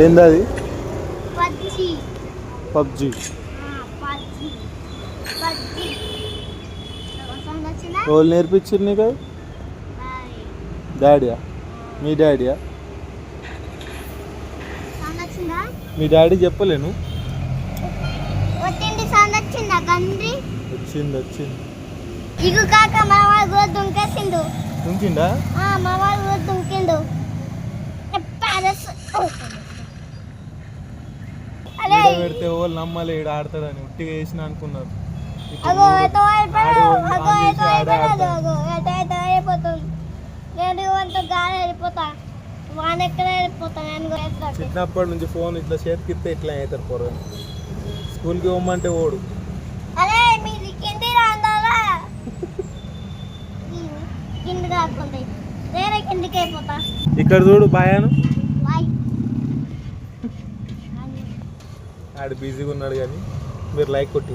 ఏంది అది? PUBG. PUBG. PUBG PUBG sound వచ్చిందా? వాళ్ళు నేర్పించారు నీకు అది? డాడీయా? మీ డాడీయా? సౌండ్ వచ్చిందా? మీ డాడీ చెప్పలేను. వచ్చింది సౌండ్ వచ్చిందా గండ్రి? వచ్చింది. ఇగు కాక మా వాడు కూడా దుంకేసిండు. దుంకిండా? మా వాడు కూడా దుంకిండు. అరే పెడితే వాళ్ళు నమ్మాలి ఈడ ఆడతాడని ఉట్టిగా వేసిన అనుకున్నారు. అగో ఎటో అయిపోయాడు. అగో ఎటో అయిపోయాడు. అగో ఎటో అయిపోతుంది. నేను అంత గాలి వెళ్ళిపోతా. వాన ఎక్కడ వెళ్ళిపోతా నేను కూడా. చిన్నప్పటి నుంచి ఫోన్ ఇట్లా చేతికిస్తే ఇట్లా అవుతారు పొరగా. స్కూల్కి పోమంటే ఓడు. అరే మీది కింది రాందాలా? కింది కాకుండా వేరే కిందికి అయిపోతా. ఇక్కడ చూడు బాయాను. బాయ్. ఆడు బిజీగా ఉన్నాడు కానీ మీరు లైక్ కొట్టి